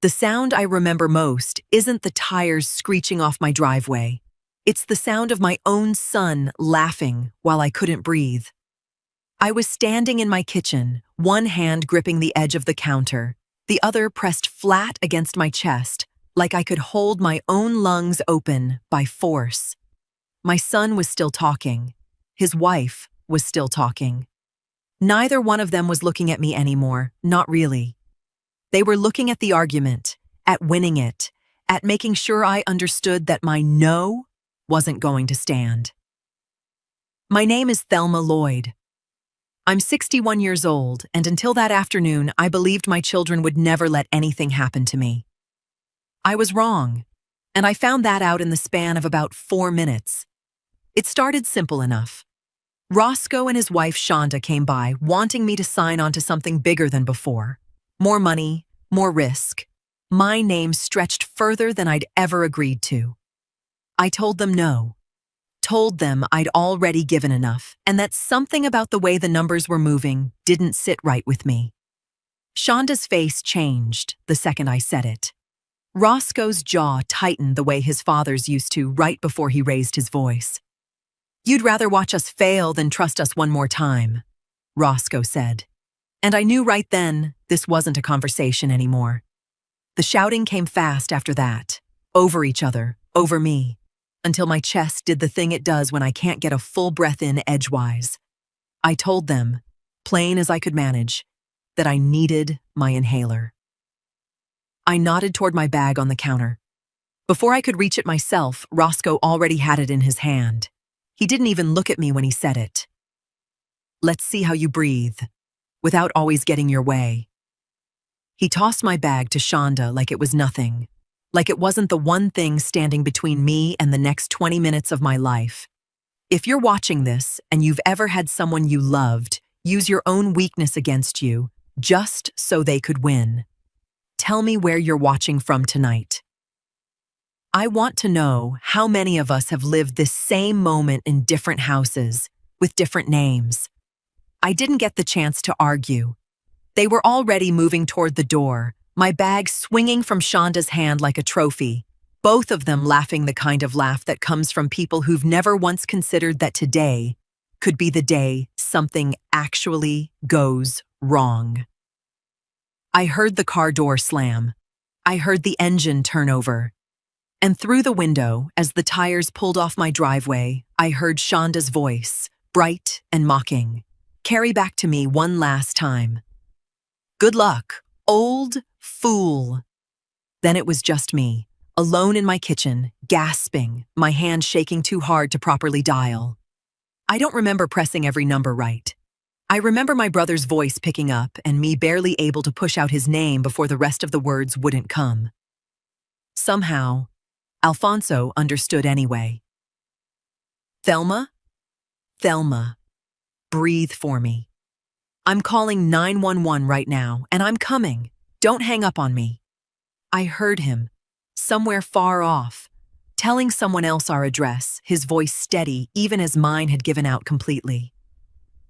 The sound I remember most isn't the tires screeching off my driveway. It's the sound of my own son laughing while I couldn't breathe. I was standing in my kitchen, one hand gripping the edge of the counter, the other pressed flat against my chest, like I could hold my own lungs open by force. My son was still talking. His wife was still talking. Neither one of them was looking at me anymore, not really. They were looking at the argument, at winning it, at making sure I understood that my no wasn't going to stand. My name is Thelma Lloyd. I'm 61 years old, and until that afternoon, I believed my children would never let anything happen to me. I was wrong, and I found that out in the span of about 4 minutes. It started simple enough. Roscoe and his wife Shonda came by, wanting me to sign on to something bigger than before. More money, more risk. My name stretched further than I'd ever agreed to. I told them no. Told them I'd already given enough, and that something about the way the numbers were moving didn't sit right with me. Shonda's face changed the second I said it. Roscoe's jaw tightened the way his father's used to right before he raised his voice. "You'd rather watch us fail than trust us one more time," Roscoe said. And I knew right then this wasn't a conversation anymore. The shouting came fast after that, over each other, over me, until my chest did the thing it does when I can't get a full breath in edgewise. I told them, plain as I could manage, that I needed my inhaler. I nodded toward my bag on the counter. Before I could reach it myself, Roscoe already had it in his hand. He didn't even look at me when he said it. "Let's see how you breathe, without always getting your way." He tossed my bag to Shonda like it was nothing, like it wasn't the one thing standing between me and the next 20 minutes of my life. If you're watching this and you've ever had someone you loved use your own weakness against you just so they could win, tell me where you're watching from tonight. I want to know how many of us have lived this same moment in different houses, with different names. I didn't get the chance to argue. They were already moving toward the door, my bag swinging from Shonda's hand like a trophy, both of them laughing the kind of laugh that comes from people who've never once considered that today could be the day something actually goes wrong. I heard the car door slam. I heard the engine turn over. And through the window, as the tires pulled off my driveway, I heard Shonda's voice, bright and mocking, carry back to me one last time. "Good luck, old fool." Then it was just me, alone in my kitchen, gasping, my hand shaking too hard to properly dial. I don't remember pressing every number right. I remember my brother's voice picking up and me barely able to push out his name before the rest of the words wouldn't come. Somehow, Alfonso understood anyway. "Thelma? Thelma, breathe for me. I'm calling 911 right now, and I'm coming. Don't hang up on me." I heard him, somewhere far off, telling someone else our address, his voice steady even as mine had given out completely.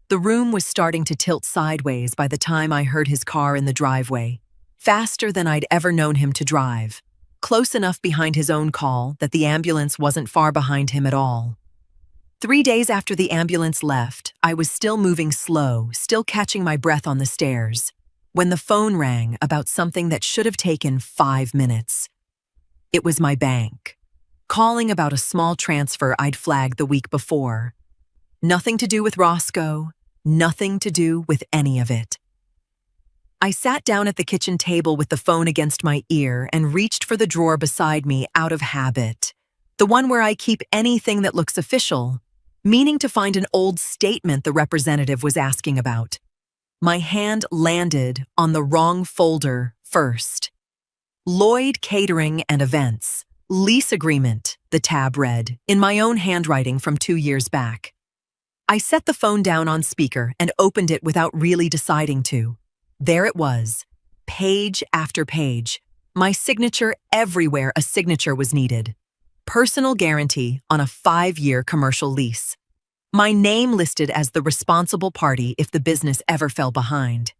The room was starting to tilt sideways by the time I heard his car in the driveway, faster than I'd ever known him to drive, close enough behind his own call that the ambulance wasn't far behind him at all. 3 days after the ambulance left, I was still moving slow, still catching my breath on the stairs, when the phone rang about something that should have taken 5 minutes. It was my bank, calling about a small transfer I'd flagged the week before. Nothing to do with Roscoe, nothing to do with any of it. I sat down at the kitchen table with the phone against my ear and reached for the drawer beside me out of habit, the one where I keep anything that looks official, meaning to find an old statement the representative was asking about. My hand landed on the wrong folder first. Lloyd Catering and Events, lease agreement, the tab read, in my own handwriting from 2 years back. I set the phone down on speaker and opened it without really deciding to. There it was, page after page, my signature everywhere a signature was needed. Personal guarantee on a 5-year commercial lease. My name listed as the responsible party if the business ever fell behind.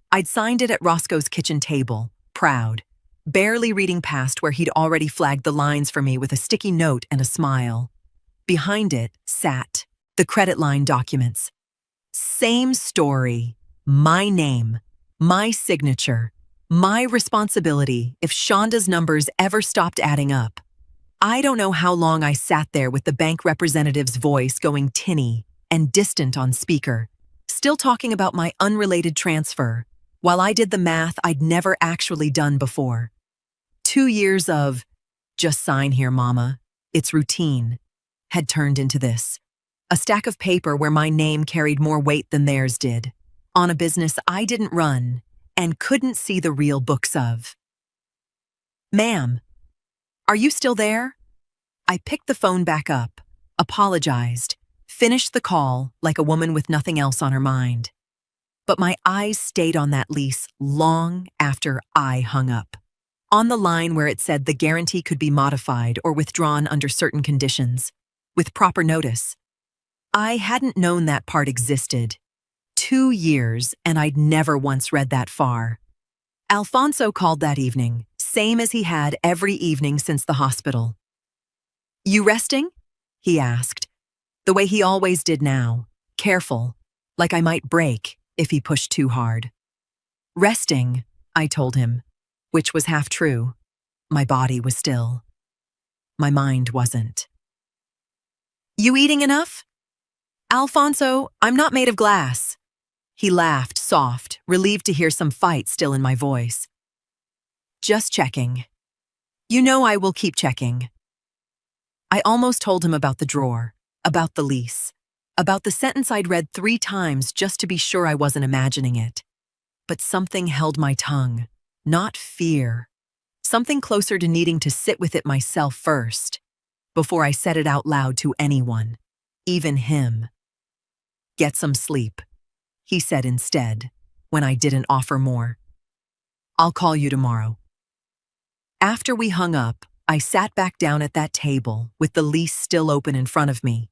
I'd signed it at Roscoe's kitchen table, proud, barely reading past where he'd already flagged the lines for me with a sticky note and a smile. Behind it sat the credit line documents. Same story, my name, my signature, my responsibility if Shonda's numbers ever stopped adding up. I don't know how long I sat there with the bank representative's voice going tinny and distant on speaker, still talking about my unrelated transfer, while I did the math I'd never actually done before. 2 years of, just sign here, mama, it's routine, had turned into this. A stack of paper where my name carried more weight than theirs did, on a business I didn't run and couldn't see the real books of. Ma'am, are you still there? I picked the phone back up, apologized, finished the call like a woman with nothing else on her mind. But my eyes stayed on that lease long after I hung up. On the line where it said the guarantee could be modified or withdrawn under certain conditions, with proper notice. I hadn't known that part existed. 2 years, and I'd never once read that far. Alfonso called that evening, same as he had every evening since the hospital. You resting? He asked, the way he always did now, careful, like I might break if he pushed too hard. Resting, I told him, which was half true. My body was still. My mind wasn't. You eating enough? Alfonso, I'm not made of glass. He laughed, soft, relieved to hear some fight still in my voice. Just checking. You know I will keep checking. I almost told him about the drawer, about the lease, about the sentence I'd read 3 times just to be sure I wasn't imagining it. But something held my tongue, not fear. Something closer to needing to sit with it myself first, before I said it out loud to anyone, even him. Get some sleep, he said instead, when I didn't offer more. I'll call you tomorrow. After we hung up, I sat back down at that table with the lease still open in front of me.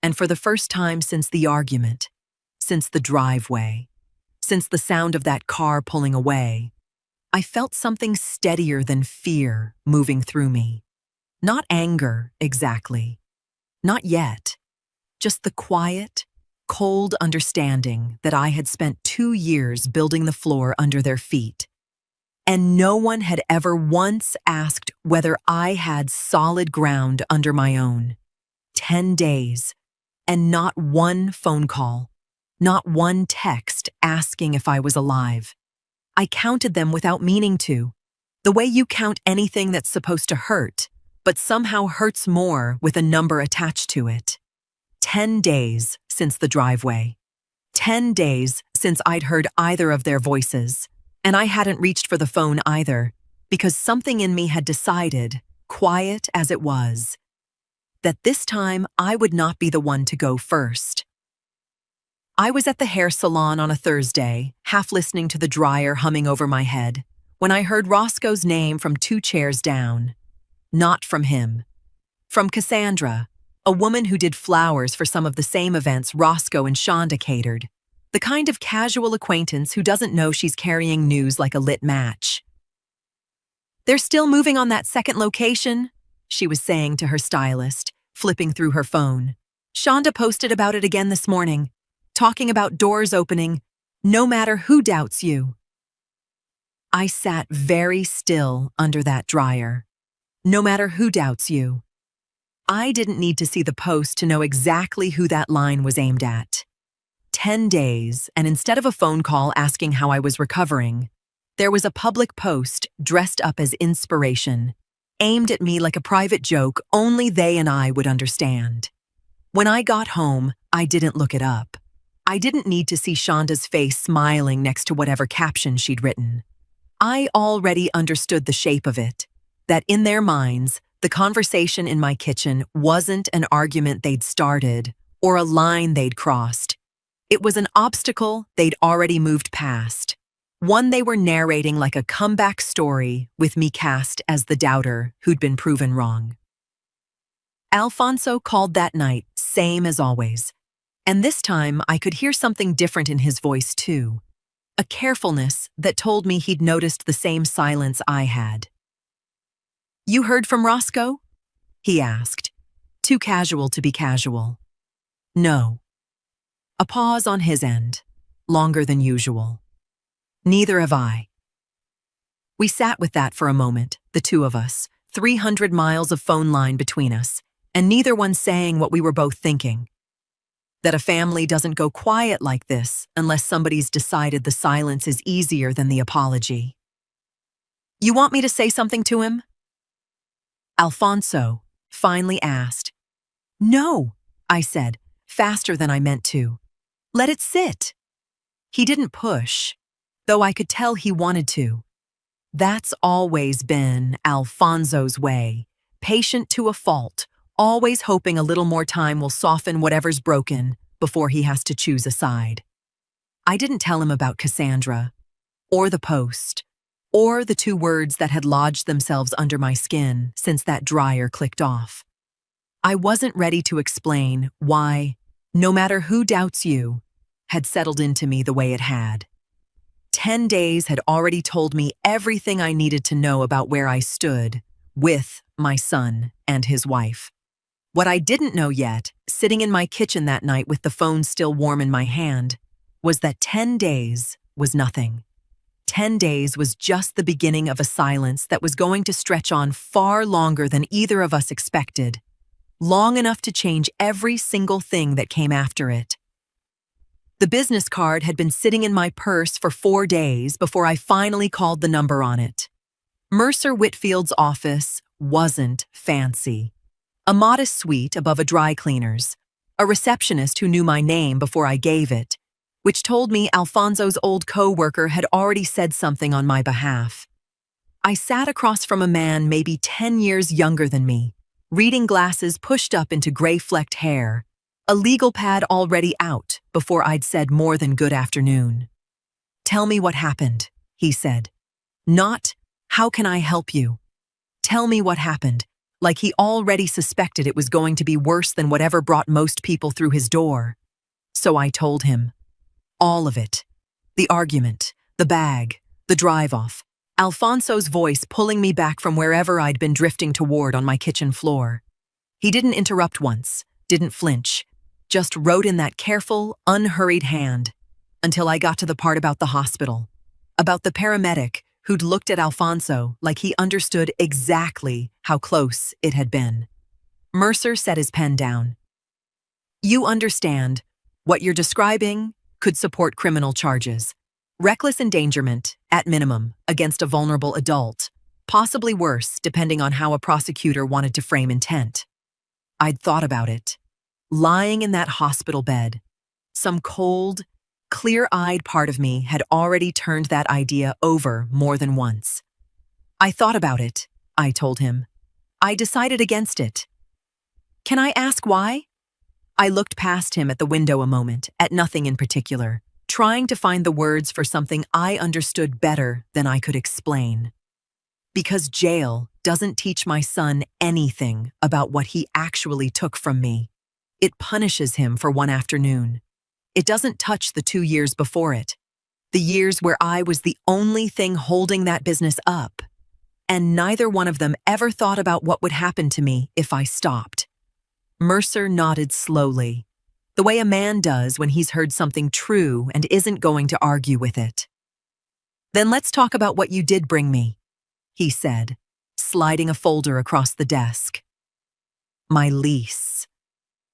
And for the first time since the argument, since the driveway, since the sound of that car pulling away, I felt something steadier than fear moving through me. Not anger, exactly. Not yet. Just the quiet, cold understanding that I had spent 2 years building the floor under their feet. And no one had ever once asked whether I had solid ground under my own. 10 days, and not one phone call, not one text asking if I was alive. I counted them without meaning to, the way you count anything that's supposed to hurt, but somehow hurts more with a number attached to it. 10 days since the driveway. 10 days since I'd heard either of their voices. And I hadn't reached for the phone either, because something in me had decided, quiet as it was, that this time I would not be the one to go first. I was at the hair salon on a Thursday, half listening to the dryer humming over my head, when I heard Roscoe's name from 2 chairs down. Not from him. From Cassandra, a woman who did flowers for some of the same events Roscoe and Shonda catered. The kind of casual acquaintance who doesn't know she's carrying news like a lit match. They're still moving on that second location, she was saying to her stylist, flipping through her phone. Shonda posted about it again this morning, talking about doors opening, no matter who doubts you. I sat very still under that dryer. No matter who doubts you. I didn't need to see the post to know exactly who that line was aimed at. 10 days, and instead of a phone call asking how I was recovering, there was a public post dressed up as inspiration, aimed at me like a private joke only they and I would understand. When I got home, I didn't look it up. I didn't need to see Shonda's face smiling next to whatever caption she'd written. I already understood the shape of it, that in their minds, the conversation in my kitchen wasn't an argument they'd started or a line they'd crossed. It was an obstacle they'd already moved past, one they were narrating like a comeback story with me cast as the doubter who'd been proven wrong. Alfonso called that night, same as always, and this time I could hear something different in his voice too, a carefulness that told me he'd noticed the same silence I had. You heard from Roscoe? He asked, too casual to be casual. No. A pause on his end, longer than usual. Neither have I. We sat with that for a moment, the two of us, 300 miles of phone line between us, and neither one saying what we were both thinking. That a family doesn't go quiet like this unless somebody's decided the silence is easier than the apology. You want me to say something to him? Alfonso finally asked. No, I said, faster than I meant to. Let it sit. He didn't push, though I could tell he wanted to. That's always been Alfonso's way, patient to a fault, always hoping a little more time will soften whatever's broken before he has to choose a side. I didn't tell him about Cassandra, or the post, or the two words that had lodged themselves under my skin since that dryer clicked off. I wasn't ready to explain why, no matter who doubts you, had settled into me the way it had. 10 days had already told me everything I needed to know about where I stood with my son and his wife. What I didn't know yet, sitting in my kitchen that night with the phone still warm in my hand, was that 10 days was nothing. 10 days was just the beginning of a silence that was going to stretch on far longer than either of us expected, long enough to change every single thing that came after it. The business card had been sitting in my purse for 4 days before I finally called the number on it. Mercer Whitfield's office wasn't fancy. A modest suite above a dry cleaner's, a receptionist who knew my name before I gave it, which told me Alfonso's old co-worker had already said something on my behalf. I sat across from a man maybe 10 years younger than me, reading glasses pushed up into gray-flecked hair, a legal pad already out before I'd said more than good afternoon. Tell me what happened, he said. Not, how can I help you? Tell me what happened, like he already suspected it was going to be worse than whatever brought most people through his door. So I told him. All of it. The argument, the bag, the drive-off, Alfonso's voice pulling me back from wherever I'd been drifting toward on my kitchen floor. He didn't interrupt once, didn't flinch, just wrote in that careful, unhurried hand until I got to the part about the hospital, about the paramedic who'd looked at Alfonso like he understood exactly how close it had been. Mercer set his pen down. You understand, what you're describing could support criminal charges. Reckless endangerment, at minimum, against a vulnerable adult, possibly worse depending on how a prosecutor wanted to frame intent. I'd thought about it. Lying in that hospital bed, some cold, clear-eyed part of me had already turned that idea over more than once. I thought about it, I told him. I decided against it. Can I ask why? I looked past him at the window a moment, at nothing in particular, trying to find the words for something I understood better than I could explain. Because jail doesn't teach my son anything about what he actually took from me. It punishes him for one afternoon. It doesn't touch the 2 years before it, the years where I was the only thing holding that business up, and neither one of them ever thought about what would happen to me if I stopped. Mercer nodded slowly, the way a man does when he's heard something true and isn't going to argue with it. Then let's talk about what you did bring me, he said, sliding a folder across the desk. My lease.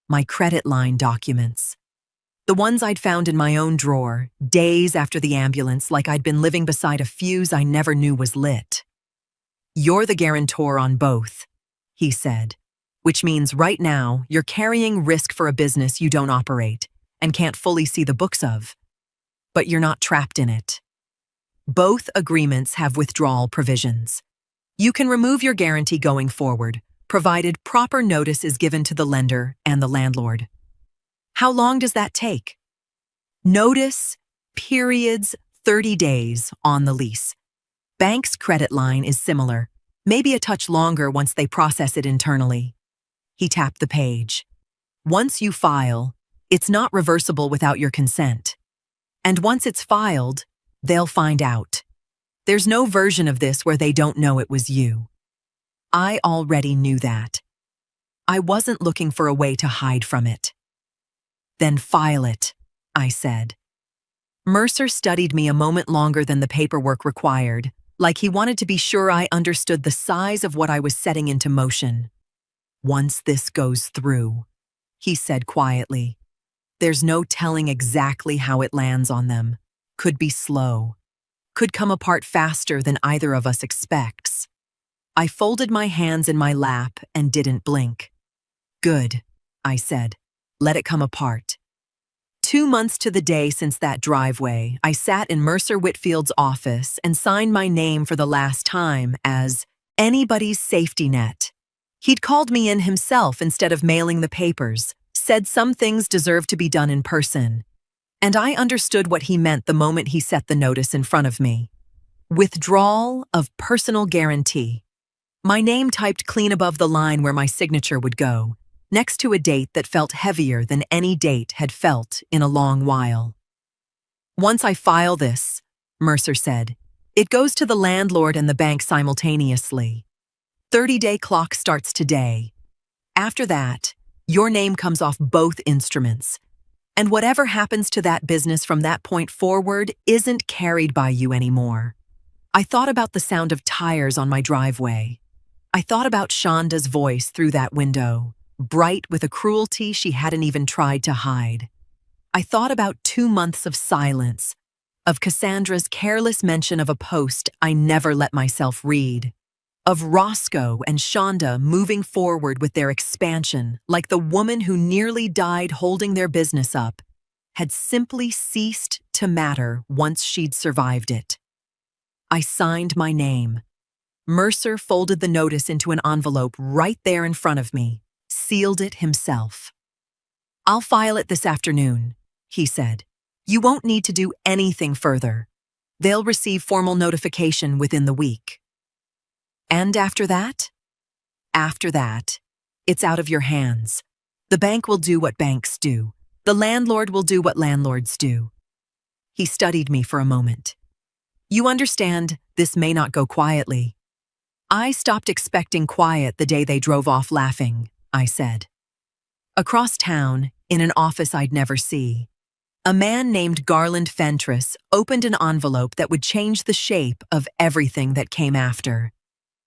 My credit line documents. The ones I'd found in my own drawer, days after the ambulance, like I'd been living beside a fuse I never knew was lit. You're the guarantor on both, he said, which means right now you're carrying risk for a business you don't operate and can't fully see the books of. But you're not trapped in it. Both agreements have withdrawal provisions. You can remove your guarantee going forward, provided proper notice is given to the lender and the landlord. How long does that take? Notice, periods, 30 days on the lease. Bank's credit line is similar, maybe a touch longer once they process it internally. He tapped the page. Once you file, it's not reversible without your consent. And once it's filed, they'll find out. There's no version of this where they don't know it was you. I already knew that. I wasn't looking for a way to hide from it. Then file it, I said. Mercer studied me a moment longer than the paperwork required, like he wanted to be sure I understood the size of what I was setting into motion. Once this goes through, he said quietly, there's no telling exactly how it lands on them. Could be slow. Could come apart faster than either of us expects. I folded my hands in my lap and didn't blink. Good, I said. Let it come apart. 2 months to the day since that driveway, I sat in Mercer Whitfield's office and signed my name for the last time as anybody's safety net. He'd called me in himself instead of mailing the papers, said some things deserved to be done in person. And I understood what he meant the moment he set the notice in front of me. Withdrawal of personal guarantee. My name typed clean above the line where my signature would go, next to a date that felt heavier than any date had felt in a long while. Once I file this, Mercer said, it goes to the landlord and the bank simultaneously. 30-day clock starts today. After that, your name comes off both instruments, and whatever happens to that business from that point forward isn't carried by you anymore. I thought about the sound of tires on my driveway. I thought about Shonda's voice through that window, bright with a cruelty she hadn't even tried to hide. I thought about 2 months of silence, of Cassandra's careless mention of a post I never let myself read, of Roscoe and Shonda moving forward with their expansion like the woman who nearly died holding their business up had simply ceased to matter once she'd survived it. I signed my name. Mercer folded the notice into an envelope right there in front of me, sealed it himself. I'll file it this afternoon, he said. You won't need to do anything further. They'll receive formal notification within the week. And after that? After that, it's out of your hands. The bank will do what banks do. The landlord will do what landlords do. He studied me for a moment. You understand, this may not go quietly. I stopped expecting quiet the day they drove off laughing, I said. Across town, in an office I'd never see, a man named Garland Fentress opened an envelope that would change the shape of everything that came after.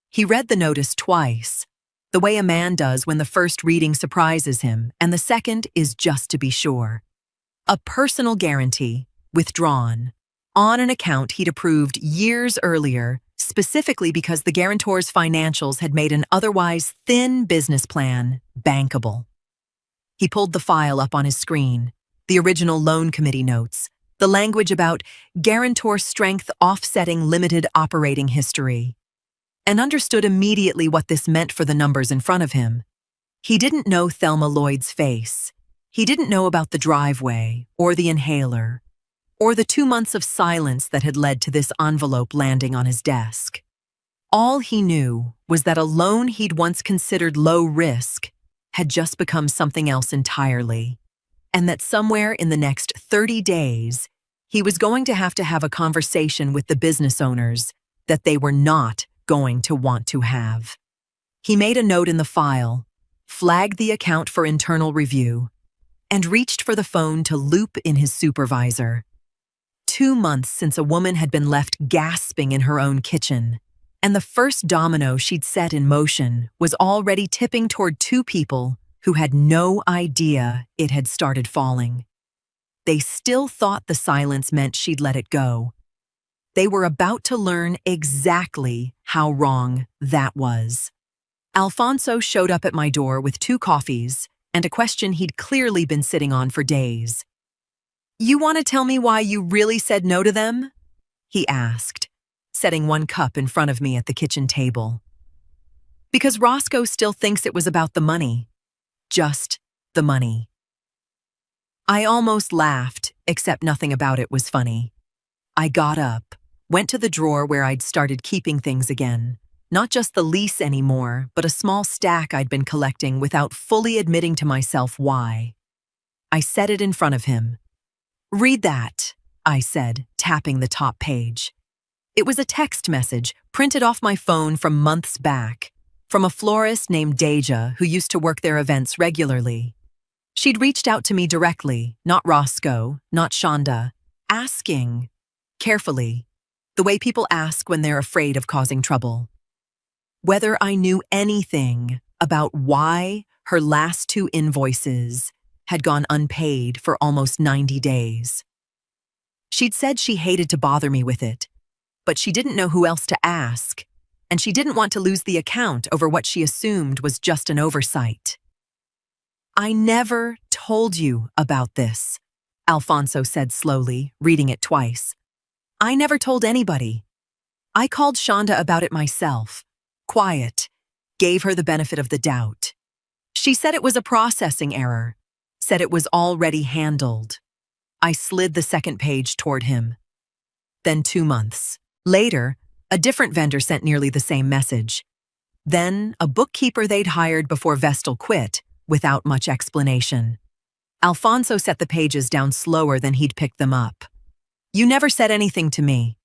He read the notice twice, the way a man does when the first reading surprises him and the second is just to be sure. A personal guarantee, withdrawn, on an account he'd approved years earlier, specifically because the guarantor's financials had made an otherwise thin business plan bankable. He pulled the file up on his screen, the original loan committee notes, the language about guarantor strength offsetting limited operating history, and understood immediately what this meant for the numbers in front of him. He didn't know Thelma Lloyd's face. He didn't know about the driveway, or the inhaler, or the 2 months of silence that had led to this envelope landing on his desk. All he knew was that a loan he'd once considered low risk had just become something else entirely, and that somewhere in the next 30 days, he was going to have a conversation with the business owners that they were not going to want to have. He made a note in the file, flagged the account for internal review, and reached for the phone to loop in his supervisor. 2 months since a woman had been left gasping in her own kitchen, and the first domino she'd set in motion was already tipping toward 2 people who had no idea it had started falling. They still thought the silence meant she'd let it go. They were about to learn exactly how wrong that was. Alfonso showed up at my door with 2 coffees and a question he'd clearly been sitting on for days. "You want to tell me why you really said no to them?" he asked, setting 1 cup in front of me at the kitchen table. "Because Roscoe still thinks it was about the money. Just the money." I almost laughed, except nothing about it was funny. I got up, went to the drawer where I'd started keeping things again. Not just the lease anymore, but a small stack I'd been collecting without fully admitting to myself why. I set it in front of him. "Read that," I said, tapping the top page. It was a text message printed off my phone from months back. from a florist named Deja who used to work their events regularly. She'd reached out to me directly, not Roscoe, not Shonda, asking, carefully, the way people ask when they're afraid of causing trouble, whether I knew anything about why her last 2 invoices had gone unpaid for almost 90 days. She'd said she hated to bother me with it, but she didn't know who else to ask, and she didn't want to lose the account over what she assumed was just an oversight. "I never told you about this," Alfonso said slowly, reading it twice. "I never told anybody. I called Shonda about it myself. Quiet. Gave her the benefit of the doubt. She said it was a processing error. Said it was already handled." I slid the second page toward him. Then 2 months later, a different vendor sent nearly the same message. Then a bookkeeper they'd hired before Vestal quit, without much explanation. Alfonso set the pages down slower than he'd picked them up. "You never said anything to me."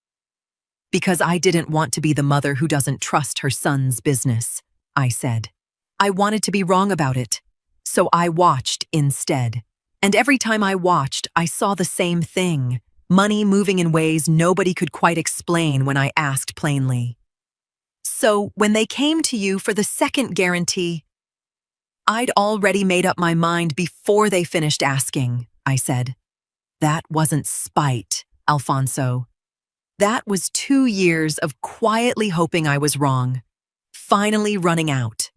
"Because I didn't want to be the mother who doesn't trust her son's business," I said. "I wanted to be wrong about it, so I watched instead. And every time I watched, I saw the same thing, money moving in ways nobody could quite explain when I asked plainly. So when they came to you for the second guarantee, I'd already made up my mind before they finished asking," I said. "That wasn't spite, Alfonso. That was 2 years of quietly hoping I was wrong, finally running out."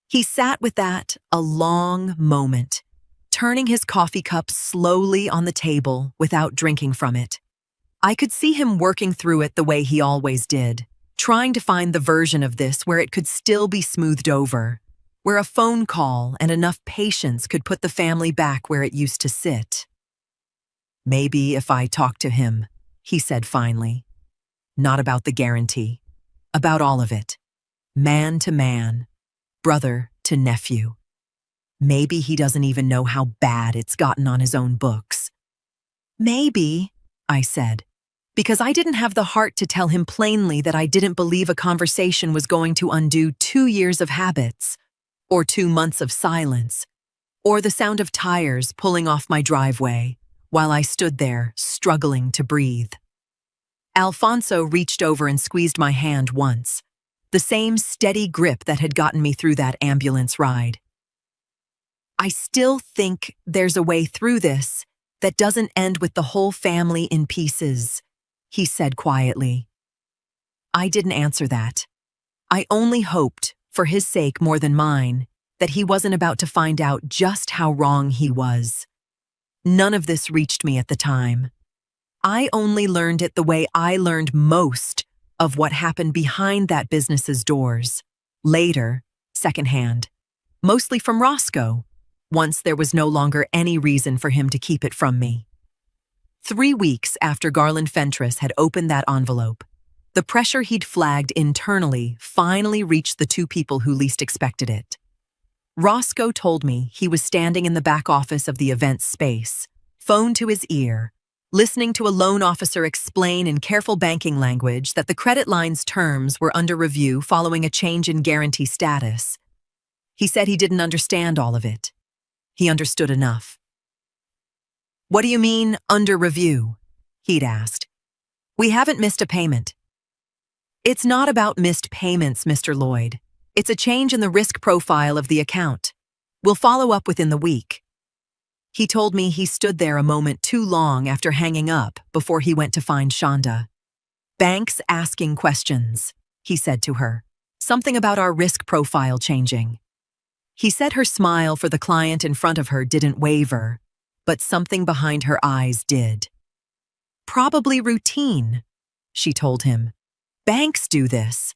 He sat with that a long moment, turning his coffee cup slowly on the table without drinking from it. I could see him working through it the way he always did, trying to find the version of this where it could still be smoothed over, where a phone call and enough patience could put the family back where it used to sit. "Maybe if I talk to him," he said finally. "Not about the guarantee, about all of it. Man to man, brother to nephew. Maybe he doesn't even know how bad it's gotten on his own books." "Maybe," I said, because I didn't have the heart to tell him plainly that I didn't believe a conversation was going to undo 2 years of habits, or 2 months of silence, or the sound of tires pulling off my driveway while I stood there struggling to breathe. Alfonso reached over and squeezed my hand once, the same steady grip that had gotten me through that ambulance ride. "I still think there's a way through this that doesn't end with the whole family in pieces," he said quietly. I didn't answer that. I only hoped, for his sake more than mine, that he wasn't about to find out just how wrong he was. None of this reached me at the time. I only learned it the way I learned most of what happened behind that business's doors. Later, secondhand, mostly from Roscoe, once there was no longer any reason for him to keep it from me. 3 weeks after Garland Fentress had opened that envelope, the pressure he'd flagged internally finally reached the 2 people who least expected it. Roscoe told me he was standing in the back office of the event space, phone to his ear, listening to a loan officer explain in careful banking language that the credit line's terms were under review following a change in guarantee status. He said he didn't understand all of it. He understood enough. "What do you mean, under review?" he'd asked. "We haven't missed a payment." "It's not about missed payments, Mr. Lloyd. It's a change in the risk profile of the account. We'll follow up within the week." He told me he stood there a moment too long after hanging up before he went to find Shonda. "Bank's asking questions," he said to her. "Something about our risk profile changing." He said her smile for the client in front of her didn't waver, but something behind her eyes did. "Probably routine," she told him. "Banks do this."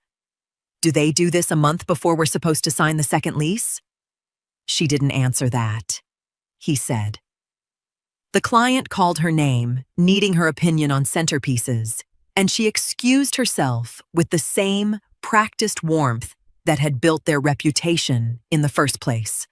"Do they do this a month before we're supposed to sign the second lease?" She didn't answer that, he said. The client called her name, needing her opinion on centerpieces, and she excused herself with the same practiced warmth that had built their reputation in the first place.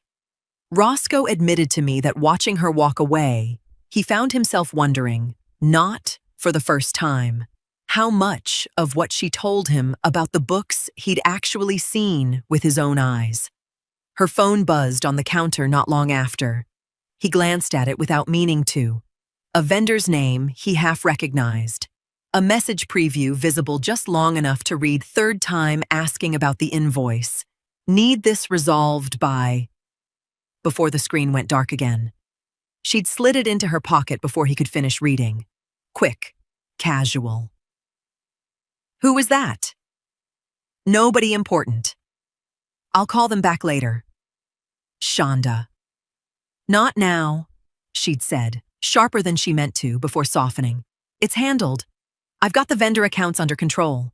Roscoe admitted to me that watching her walk away, he found himself wondering, not for the first time, How much of what she told him about the books he'd actually seen with his own eyes? Her phone buzzed on the counter not long after. He glanced at it without meaning to. A vendor's name he half recognized. A message preview visible just long enough to read third time asking about the invoice. Need this resolved by... Before the screen went dark again. She'd slid it into her pocket before he could finish reading. Quick, casual. Who was that? Nobody important. I'll call them back later. Shonda. Not now, she'd said, sharper than she meant to before softening. It's handled. I've got the vendor accounts under control.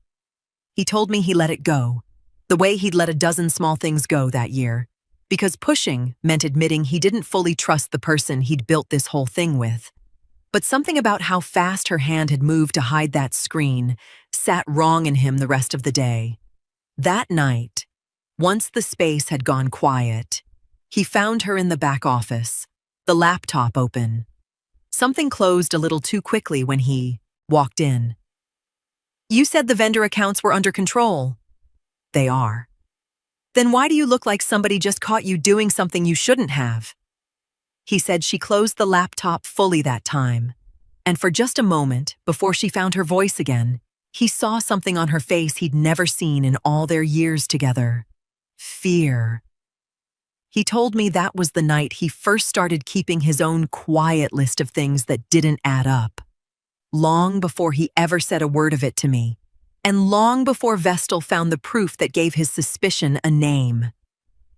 He told me he let it go, the way he'd let a dozen small things go that year, because pushing meant admitting he didn't fully trust the person he'd built this whole thing with. But something about how fast her hand had moved to hide that screen sat wrong in him the rest of the day. That night, once the space had gone quiet, he found her in the back office, the laptop open. Something closed a little too quickly when he walked in. You said the vendor accounts were under control. They are. Then why do you look like somebody just caught you doing something you shouldn't have? He said she closed the laptop fully that time, and for just a moment, before she found her voice again, he saw something on her face he'd never seen in all their years together. Fear. He told me that was the night he first started keeping his own quiet list of things that didn't add up. Long before he ever said a word of it to me, and long before Vestal found the proof that gave his suspicion a name.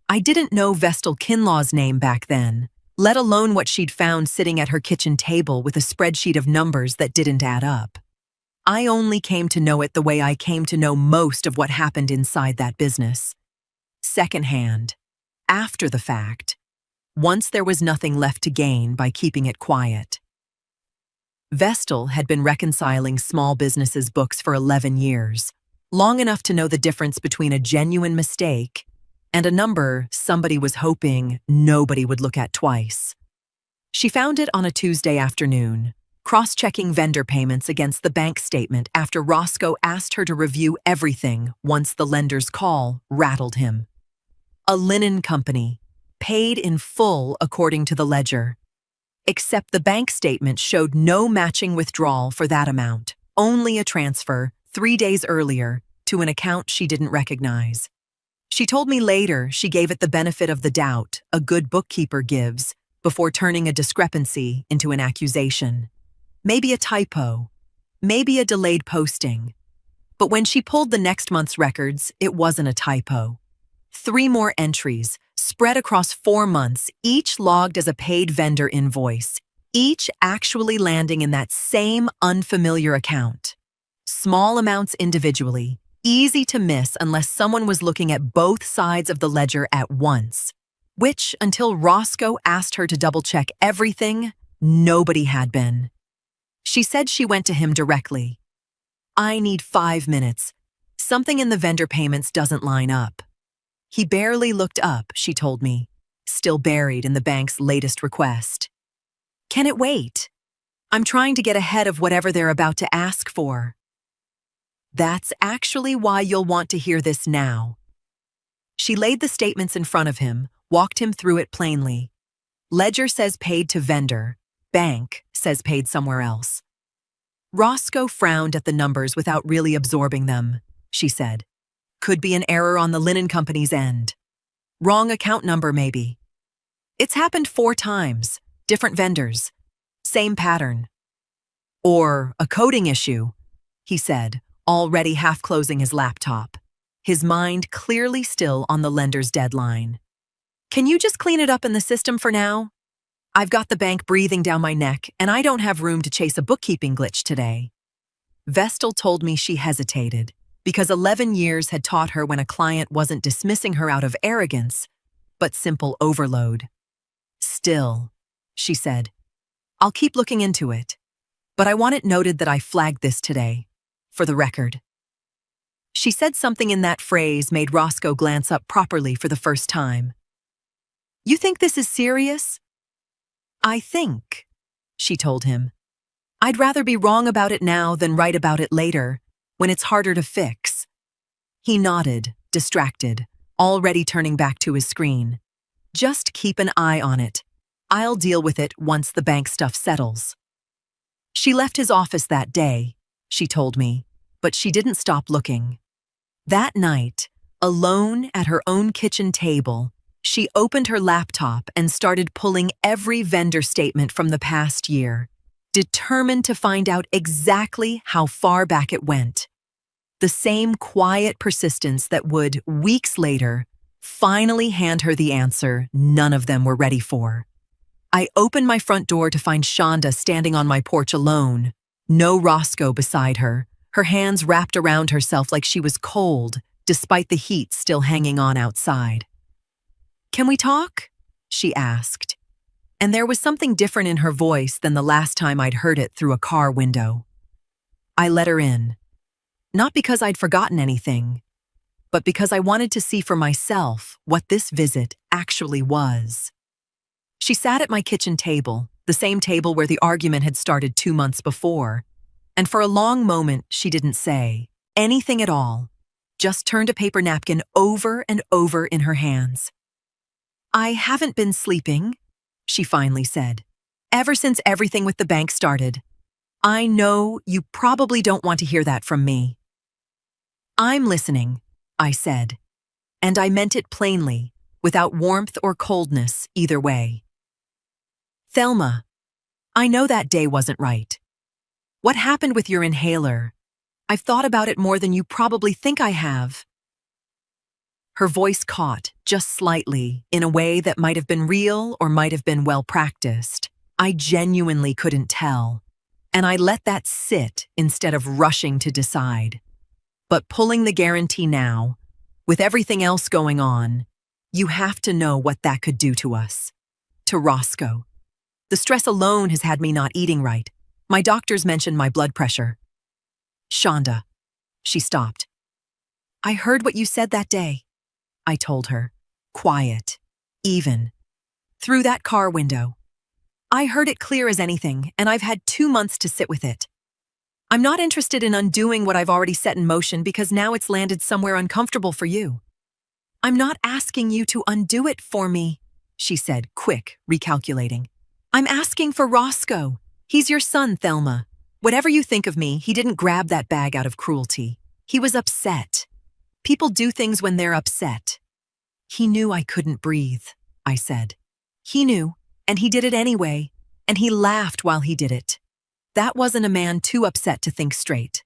I didn't know Vestal Kinlaw's name back then, let alone what she'd found sitting at her kitchen table with a spreadsheet of numbers that didn't add up. I only came to know it the way I came to know most of what happened inside that business. Secondhand, after the fact, once there was nothing left to gain by keeping it quiet. Vestal had been reconciling small businesses' books for 11 years, long enough to know the difference between a genuine mistake and a number somebody was hoping nobody would look at twice. She found it on a Tuesday afternoon, cross-checking vendor payments against the bank statement after Roscoe asked her to review everything once the lender's call rattled him. A linen company, paid in full according to the ledger. Except the bank statement showed no matching withdrawal for that amount, only a transfer 3 days earlier to an account she didn't recognize. She told me later she gave it the benefit of the doubt a good bookkeeper gives before turning a discrepancy into an accusation. Maybe a typo, maybe a delayed posting. But when she pulled the next month's records, it wasn't a typo. 3 more entries, spread across 4 months, each logged as a paid vendor invoice, each actually landing in that same unfamiliar account. Small amounts individually, easy to miss unless someone was looking at both sides of the ledger at once, which, until Roscoe asked her to double-check everything, nobody had been. She said she went to him directly. I need 5 minutes. Something in the vendor payments doesn't line up. He barely looked up, she told me, still buried in the bank's latest request. Can it wait? I'm trying to get ahead of whatever they're about to ask for. That's actually why you'll want to hear this now. She laid the statements in front of him, walked him through it plainly. Ledger says paid to vendor. Bank says paid somewhere else. Roscoe frowned at the numbers without really absorbing them, she said. Could be an error on the linen company's end. Wrong account number, maybe. It's happened 4 times, different vendors. Same pattern. Or a coding issue, he said, already half closing his laptop, his mind clearly still on the lender's deadline. Can you just clean it up in the system for now? I've got the bank breathing down my neck, and I don't have room to chase a bookkeeping glitch today. Vestal told me she hesitated, because 11 years had taught her when a client wasn't dismissing her out of arrogance, but simple overload. Still, she said, I'll keep looking into it, but I want it noted that I flagged this today, for the record. She said something in that phrase made Roscoe glance up properly for the first time. You think this is serious? I think, she told him. I'd rather be wrong about it now than right about it later, when it's harder to fix. He nodded, distracted, already turning back to his screen. Just keep an eye on it. I'll deal with it once the bank stuff settles. She left his office that day, she told me, but she didn't stop looking. That night, alone at her own kitchen table, she opened her laptop and started pulling every vendor statement from the past year, determined to find out exactly how far back it went. The same quiet persistence that would, weeks later, finally hand her the answer none of them were ready for. I opened my front door to find Shonda standing on my porch alone, no Roscoe beside her, her hands wrapped around herself like she was cold, despite the heat still hanging on outside. "Can we talk?" she asked, and there was something different in her voice than the last time I'd heard it through a car window. I let her in, not because I'd forgotten anything, but because I wanted to see for myself what this visit actually was. She sat at my kitchen table, the same table where the argument had started 2 months before, and for a long moment she didn't say anything at all, just turned a paper napkin over and over in her hands. "I haven't been sleeping," she finally said, "ever since everything with the bank started. I know you probably don't want to hear that from me." "I'm listening," I said, and I meant it plainly, without warmth or coldness either way. "Thelma, I know that day wasn't right. What happened with your inhaler? I've thought about it more than you probably think I have." Her voice caught, just slightly, in a way that might have been real or might have been well practiced. I genuinely couldn't tell, and I let that sit instead of rushing to decide. But pulling the guarantee now, with everything else going on, you have to know what that could do to us. To Roscoe. The stress alone has had me not eating right. My doctors mentioned my blood pressure. "Shonda." She stopped. "I heard what you said that day," I told her, quiet, even, through that car window. "I heard it clear as anything, and I've had 2 months to sit with it. I'm not interested in undoing what I've already set in motion because now it's landed somewhere uncomfortable for you." "I'm not asking you to undo it for me," she said, quick, recalculating. "I'm asking for Roscoe. He's your son, Thelma. Whatever you think of me, he didn't grab that bag out of cruelty. He was upset. People do things when they're upset." "He knew I couldn't breathe," I said. "He knew, and he did it anyway, and he laughed while he did it. That wasn't a man too upset to think straight.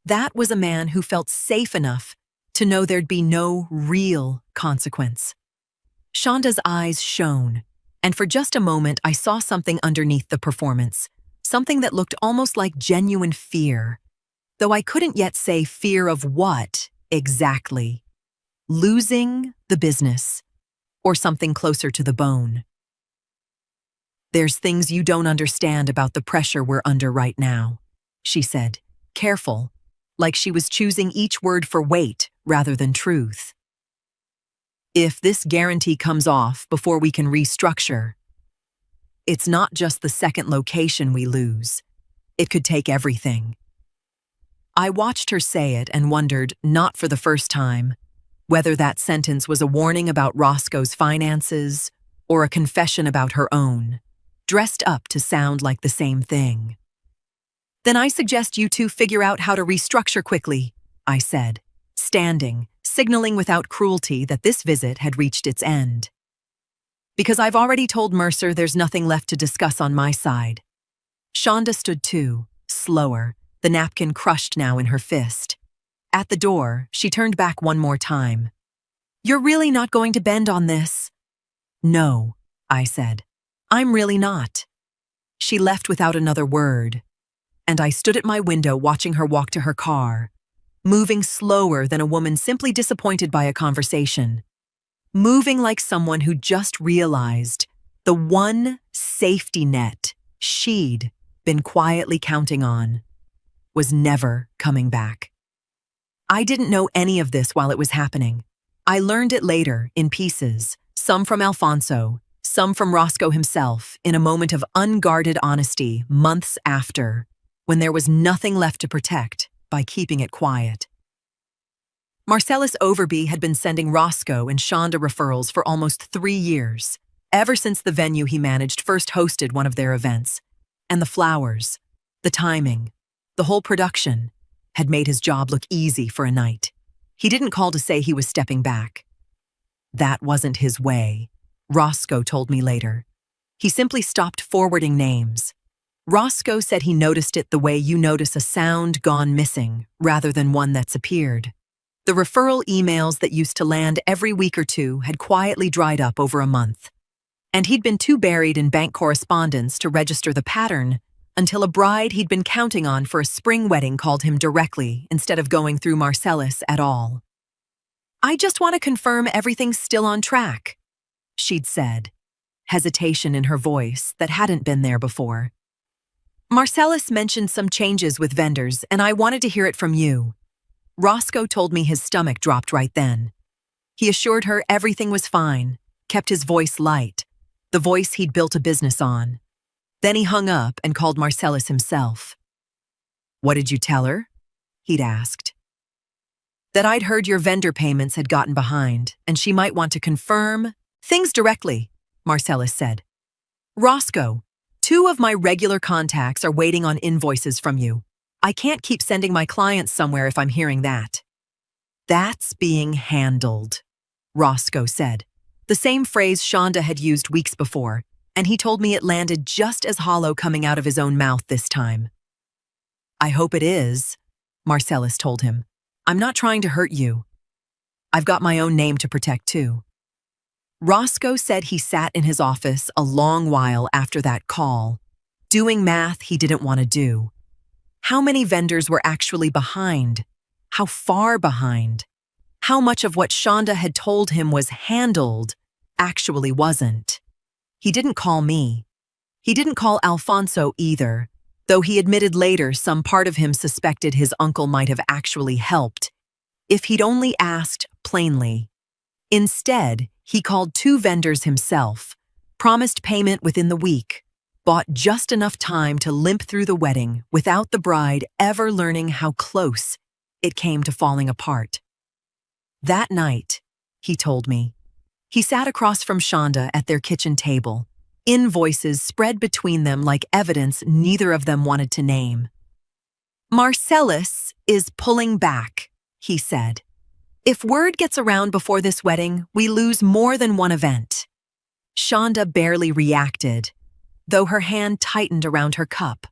That was a man who felt safe enough to know there'd be no real consequence." Shonda's eyes shone, and for just a moment I saw something underneath the performance, something that looked almost like genuine fear, though I couldn't yet say fear of what exactly. Losing the business, or something closer to the bone. "There's things you don't understand about the pressure we're under right now," she said, careful, like she was choosing each word for weight rather than truth. "If this guarantee comes off before we can restructure, it's not just the second location we lose. It could take everything." I watched her say it and wondered, not for the first time, whether that sentence was a warning about Roscoe's finances or a confession about her own, dressed up to sound like the same thing. "Then I suggest you two figure out how to restructure quickly," I said, standing, signaling without cruelty that this visit had reached its end. "Because I've already told Mercer there's nothing left to discuss on my side." Shonda stood too, slower, the napkin crushed now in her fist. At the door, she turned back one more time. "You're really not going to bend on this?" "No," I said. "I'm really not." She left without another word, and I stood at my window watching her walk to her car, moving slower than a woman simply disappointed by a conversation, moving like someone who just realized the one safety net she'd been quietly counting on was never coming back. I didn't know any of this while it was happening. I learned it later, in pieces, some from Alfonso, some from Roscoe himself, in a moment of unguarded honesty months after, when there was nothing left to protect by keeping it quiet. Marcellus Overby had been sending Roscoe and Shonda referrals for almost 3 years, ever since the venue he managed first hosted one of their events. And the flowers, the timing, the whole production had made his job look easy for a night. He didn't call to say he was stepping back. That wasn't his way, Roscoe told me later. He simply stopped forwarding names. Roscoe said he noticed it the way you notice a sound gone missing rather than one that's appeared. The referral emails that used to land every week or two had quietly dried up over a month. And he'd been too buried in bank correspondence to register the pattern until a bride he'd been counting on for a spring wedding called him directly instead of going through Marcellus at all. "I just want to confirm everything's still on track," she'd said, hesitation in her voice that hadn't been there before. "Marcellus mentioned some changes with vendors, and I wanted to hear it from you." Roscoe told me his stomach dropped right then. He assured her everything was fine, kept his voice light, the voice he'd built a business on. Then he hung up and called Marcellus himself. "What did you tell her?" he'd asked. "That I'd heard your vendor payments had gotten behind, and she might want to confirm things directly," Marcellus said. "Roscoe, 2 of my regular contacts are waiting on invoices from you. I can't keep sending my clients somewhere if I'm hearing that." "That's being handled," Roscoe said. The same phrase Shonda had used weeks before, and he told me it landed just as hollow coming out of his own mouth this time. "I hope it is," Marcellus told him. "I'm not trying to hurt you. I've got my own name to protect too." Roscoe said he sat in his office a long while after that call, doing math he didn't want to do. How many vendors were actually behind? How far behind? How much of what Shonda had told him was handled actually wasn't? He didn't call me. He didn't call Alfonso either, though he admitted later some part of him suspected his uncle might have actually helped, if he'd only asked plainly. Instead, he called 2 vendors himself, promised payment within the week, bought just enough time to limp through the wedding without the bride ever learning how close it came to falling apart. That night, he told me, he sat across from Shonda at their kitchen table, invoices spread between them like evidence neither of them wanted to name. "Marcellus is pulling back," he said. "If word gets around before this wedding, we lose more than one event." Shonda barely reacted, though her hand tightened around her cup.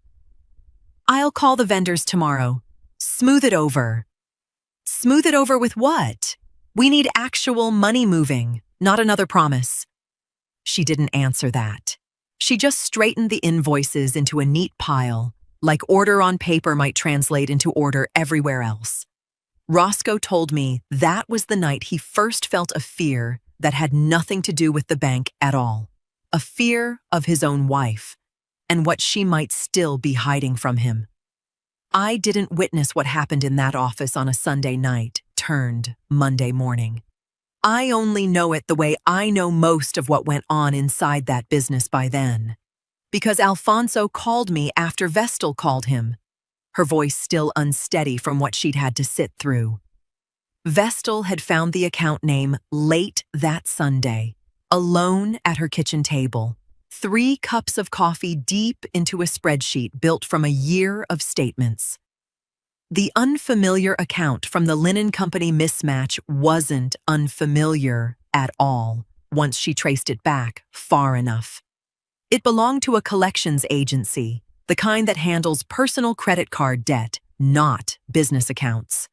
"I'll call the vendors tomorrow. Smooth it over." "Smooth it over with what? We need actual money moving, not another promise." She didn't answer that. She just straightened the invoices into a neat pile, like order on paper might translate into order everywhere else. Roscoe told me that was the night he first felt a fear that had nothing to do with the bank at all. A fear of his own wife, and what she might still be hiding from him. I didn't witness what happened in that office on a Sunday night turned Monday morning. I only know it the way I know most of what went on inside that business by then. Because Alfonso called me after Vestal called him, her voice still unsteady from what she'd had to sit through. Vestal had found the account name late that Sunday, alone at her kitchen table, 3 cups of coffee deep into a spreadsheet built from a year of statements. The unfamiliar account from the linen company mismatch wasn't unfamiliar at all once she traced it back far enough. It belonged to a collections agency, the kind that handles personal credit card debt, not business accounts.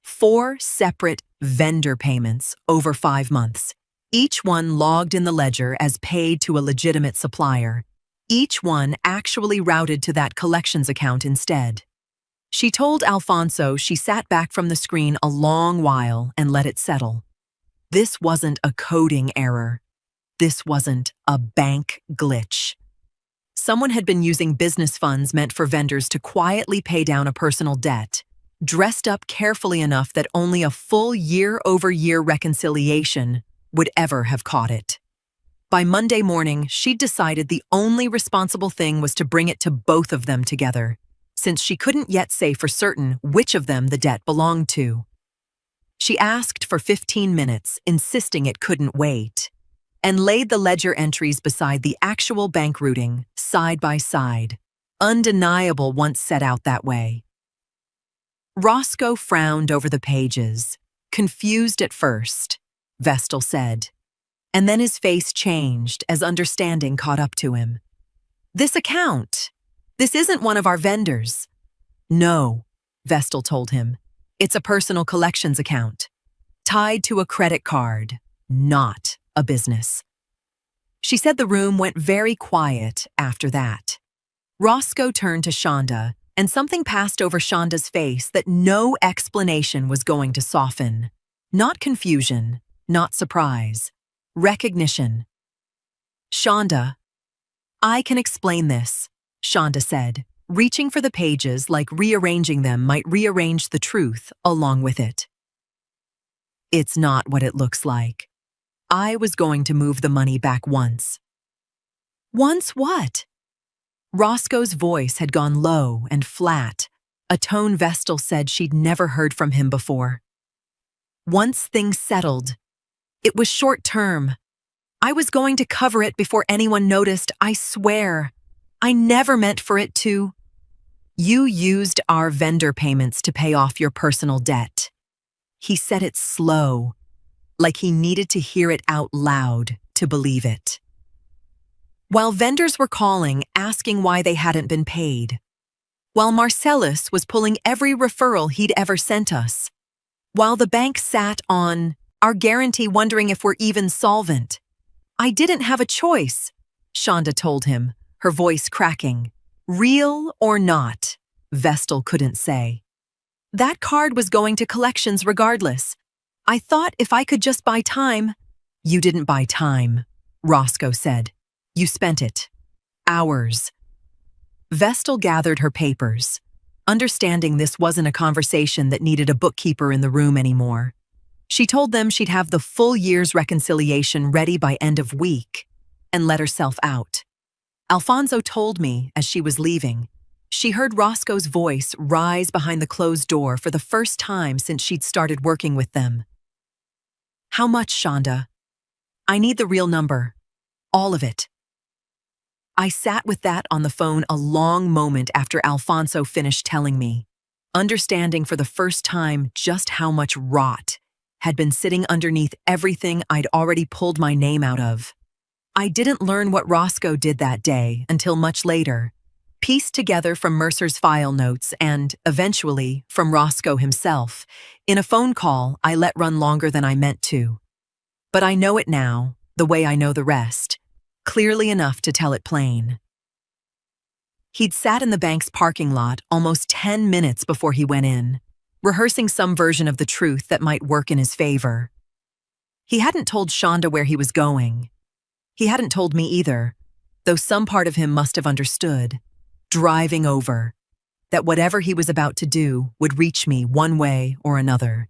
4 separate vendor payments over 5 months, each one logged in the ledger as paid to a legitimate supplier, each one actually routed to that collections account instead. She told Alfonso she sat back from the screen a long while and let it settle. This wasn't a coding error. This wasn't a bank glitch. Someone had been using business funds meant for vendors to quietly pay down a personal debt, dressed up carefully enough that only a full year-over-year reconciliation would ever have caught it. By Monday morning, she'd decided the only responsible thing was to bring it to both of them together, since she couldn't yet say for certain which of them the debt belonged to. She asked for 15 minutes, insisting it couldn't wait, and laid the ledger entries beside the actual bank routing, side by side. Undeniable once set out that way. Roscoe frowned over the pages, confused at first, Vestal said, and then his face changed as understanding caught up to him. This account, this isn't one of our vendors. No, Vestal told him. It's a personal collections account, tied to a credit card, not a business. She said the room went very quiet after that. Roscoe turned to Shonda, and something passed over Shonda's face that no explanation was going to soften. Not confusion, not surprise, recognition. Shonda, I can explain this, Shonda said, reaching for the pages like rearranging them might rearrange the truth along with it. It's not what it looks like. I was going to move the money back once. Once what? Roscoe's voice had gone low and flat, a tone Vestal said she'd never heard from him before. Once things settled, it was short term. I was going to cover it before anyone noticed, I swear. I never meant for it to. You used our vendor payments to pay off your personal debt. He said it slow, like he needed to hear it out loud to believe it. While vendors were calling, asking why they hadn't been paid. While Marcellus was pulling every referral he'd ever sent us. While the bank sat on our guarantee wondering if we're even solvent. I didn't have a choice, Shonda told him, her voice cracking. Real or not, Vestal couldn't say. That card was going to collections regardless. I thought if I could just buy time. You didn't buy time, Roscoe said. You spent it. Hours. Vestal gathered her papers, understanding this wasn't a conversation that needed a bookkeeper in the room anymore. She told them she'd have the full year's reconciliation ready by end of week and let herself out. Alfonso told me as she was leaving, she heard Roscoe's voice rise behind the closed door for the first time since she'd started working with them. How much, Shonda? I need the real number. All of it. I sat with that on the phone a long moment after Alfonso finished telling me, understanding for the first time just how much rot had been sitting underneath everything I'd already pulled my name out of. I didn't learn what Roscoe did that day until much later, pieced together from Mercer's file notes and, eventually, from Roscoe himself, in a phone call I let run longer than I meant to. But I know it now, the way I know the rest, clearly enough to tell it plain. He'd sat in the bank's parking lot almost 10 minutes before he went in, rehearsing some version of the truth that might work in his favor. He hadn't told Shonda where he was going. He hadn't told me either, though some part of him must have understood, driving over, that whatever he was about to do would reach me one way or another.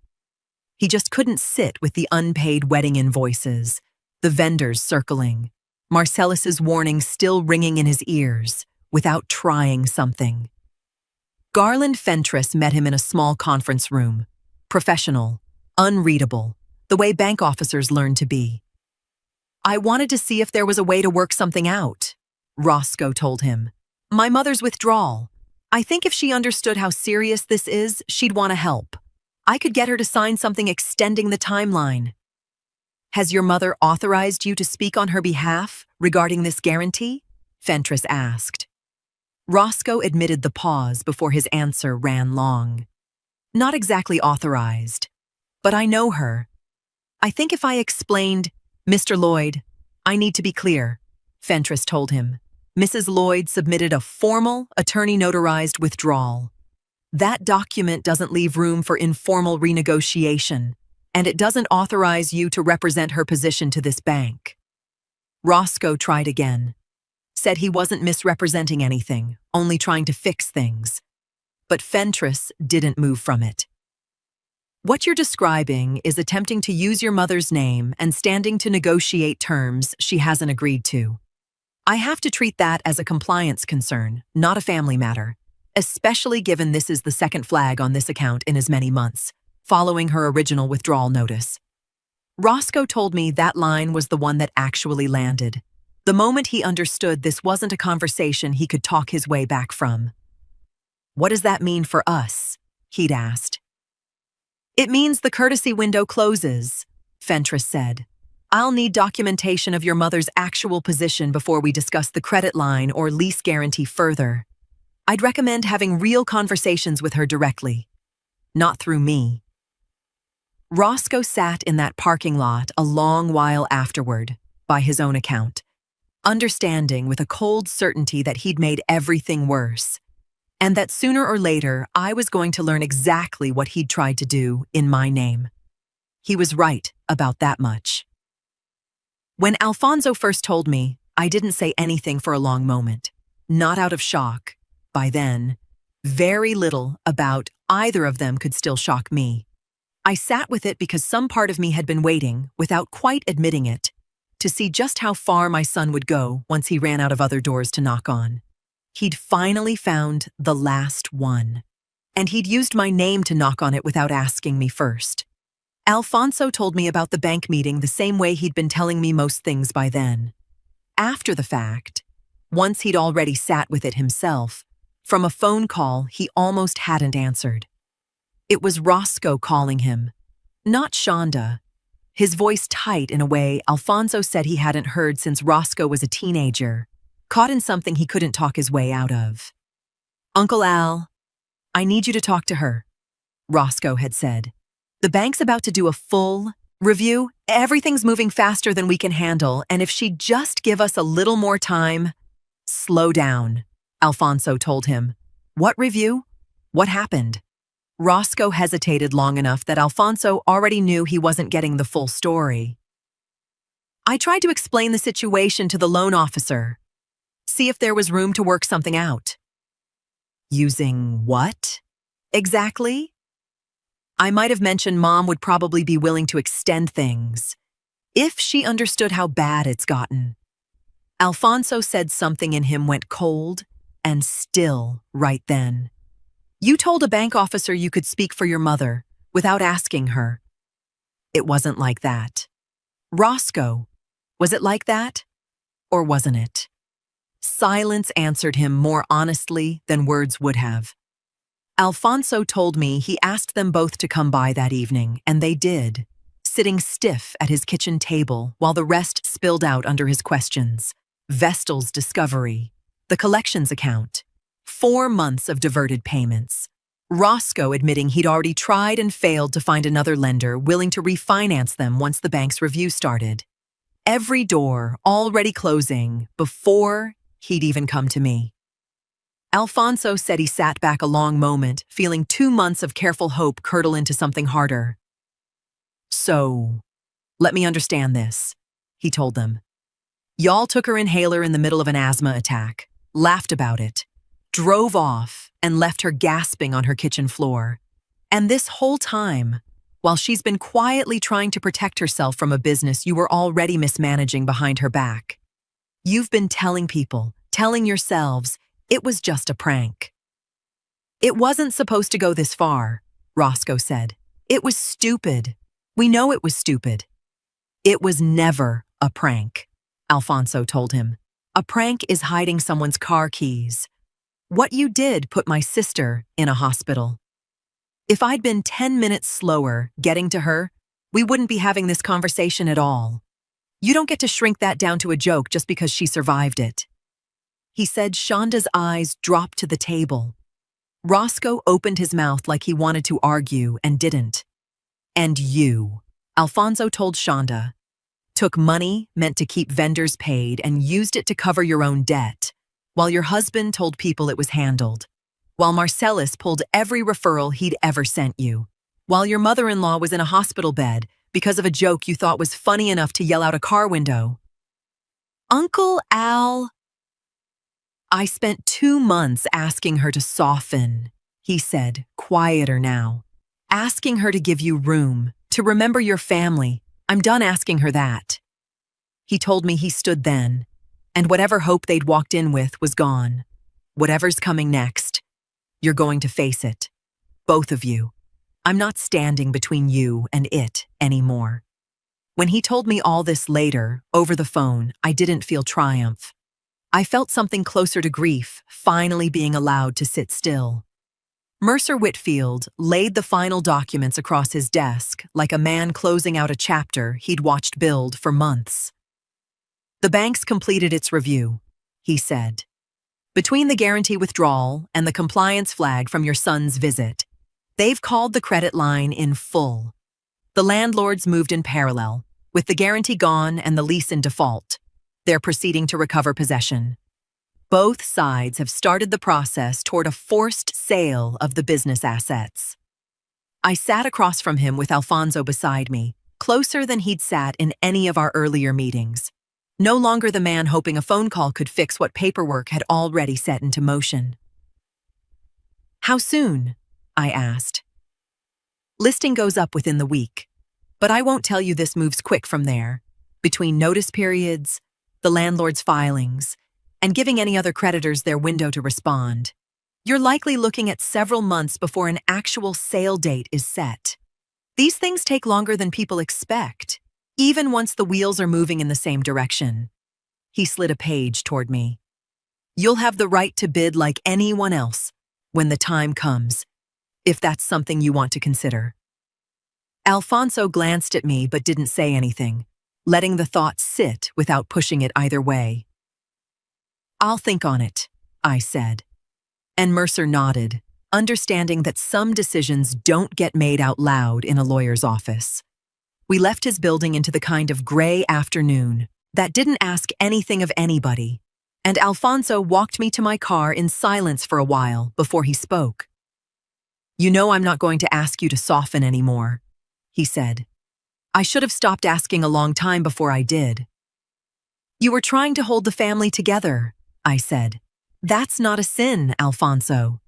He just couldn't sit with the unpaid wedding invoices, the vendors circling, Marcellus's warning still ringing in his ears, without trying something. Garland Fentress met him in a small conference room, professional, unreadable, the way bank officers learn to be. I wanted to see if there was a way to work something out, Roscoe told him. My mother's withdrawal. I think if she understood how serious this is, she'd want to help. I could get her to sign something extending the timeline. Has your mother authorized you to speak on her behalf regarding this guarantee? Fentress asked. Roscoe admitted the pause before his answer ran long. Not exactly authorized, but I know her. I think if I explained, Mr. Lloyd, I need to be clear, Fentress told him. Mrs. Lloyd submitted a formal, attorney-notarized withdrawal. That document doesn't leave room for informal renegotiation, and it doesn't authorize you to represent her position to this bank. Roscoe tried again, said he wasn't misrepresenting anything, only trying to fix things. But Fentress didn't move from it. What you're describing is attempting to use your mother's name and standing to negotiate terms she hasn't agreed to. I have to treat that as a compliance concern, not a family matter, especially given this is the second flag on this account in as many months, following her original withdrawal notice. Roscoe told me that line was the one that actually landed. The moment he understood this wasn't a conversation he could talk his way back from. "What does that mean for us?" he'd asked. "It means the courtesy window closes," Fentress said. "I'll need documentation of your mother's actual position before we discuss the credit line or lease guarantee further. I'd recommend having real conversations with her directly, not through me." Roscoe sat in that parking lot a long while afterward, by his own account, understanding with a cold certainty that he'd made everything worse, and that sooner or later I was going to learn exactly what he'd tried to do in my name. He was right about that much. When Alfonso first told me, I didn't say anything for a long moment, not out of shock. By then, very little about either of them could still shock me. I sat with it because some part of me had been waiting, without quite admitting it, to see just how far my son would go once he ran out of other doors to knock on. He'd finally found the last one, and he'd used my name to knock on it without asking me first. Alfonso told me about the bank meeting the same way he'd been telling me most things by then. After the fact, once he'd already sat with it himself, from a phone call he almost hadn't answered. It was Roscoe calling him, not Shonda, his voice tight in a way Alfonso said he hadn't heard since Roscoe was a teenager, caught in something he couldn't talk his way out of. "Uncle Al, I need you to talk to her," Roscoe had said. "The bank's about to do a full review. Everything's moving faster than we can handle, and if she'd just give us a little more time—" "Slow down," Alfonso told him. "What review? What happened?" Roscoe hesitated long enough that Alfonso already knew he wasn't getting the full story. "I tried to explain the situation to the loan officer. See if there was room to work something out." "Using what? Exactly?" "I might have mentioned Mom would probably be willing to extend things, if she understood how bad it's gotten." Alfonso said something in him went cold and still right then. "You told a bank officer you could speak for your mother, without asking her." "It wasn't like that." "Roscoe, was it like that? Or wasn't it?" Silence answered him more honestly than words would have. Alfonso told me he asked them both to come by that evening, and they did, sitting stiff at his kitchen table while the rest spilled out under his questions. Vestal's discovery, the collections account, 4 months of diverted payments, Roscoe admitting he'd already tried and failed to find another lender willing to refinance them once the bank's review started. Every door already closing before he'd even come to me. Alfonso said he sat back a long moment, feeling 2 months of careful hope curdle into something harder. "So, let me understand this," he told them. "Y'all took her inhaler in the middle of an asthma attack, laughed about it, drove off, and left her gasping on her kitchen floor. And this whole time, while she's been quietly trying to protect herself from a business you were already mismanaging behind her back. You've been telling people, telling yourselves, it was just a prank." "It wasn't supposed to go this far," Roscoe said. "It was stupid. We know it was stupid." "It was never a prank," Alfonso told him. "A prank is hiding someone's car keys. What you did put my sister in a hospital. If I'd been 10 minutes slower getting to her, we wouldn't be having this conversation at all. You don't get to shrink that down to a joke just because she survived it." He said Shonda's eyes dropped to the table. Roscoe opened his mouth like he wanted to argue and didn't. "And you," Alfonso told Shonda, "took money meant to keep vendors paid and used it to cover your own debt, while your husband told people it was handled, while Marcellus pulled every referral he'd ever sent you, while your mother-in-law was in a hospital bed because of a joke you thought was funny enough to yell out a car window." "Uncle Al—" "I spent 2 months asking her to soften," he said, quieter now. "Asking her to give you room, to remember your family. I'm done asking her that." He told me he stood then, and whatever hope they'd walked in with was gone. Whatever's coming next. You're going to face it. Both of you. I'm not standing between you and it anymore. When he told me all this later, over the phone, I didn't feel triumph. I felt something closer to grief, finally being allowed to sit still. Mercer Whitfield laid the final documents across his desk like a man closing out a chapter he'd watched build for months. The bank's completed its review, he said. Between the guarantee withdrawal and the compliance flag from your son's visit, they've called the credit line in full. The landlords moved in parallel, with the guarantee gone and the lease in default. They're proceeding to recover possession. Both sides have started the process toward a forced sale of the business assets. I sat across from him with Alfonso beside me, closer than he'd sat in any of our earlier meetings. No longer the man hoping a phone call could fix what paperwork had already set into motion. How soon? I asked. Listing goes up within the week, but I won't tell you this moves quick from there. Between notice periods, the landlord's filings, and giving any other creditors their window to respond, you're likely looking at several months before an actual sale date is set. These things take longer than people expect, even once the wheels are moving in the same direction. He slid a page toward me. You'll have the right to bid like anyone else when the time comes, if that's something you want to consider. Alfonso glanced at me but didn't say anything, letting the thought sit without pushing it either way. I'll think on it, I said. And Mercer nodded, understanding that some decisions don't get made out loud in a lawyer's office. We left his building into the kind of gray afternoon that didn't ask anything of anybody, and Alfonso walked me to my car in silence for a while before he spoke. You know I'm not going to ask you to soften anymore, he said. I should have stopped asking a long time before I did. You were trying to hold the family together, I said. That's not a sin, Alfonso.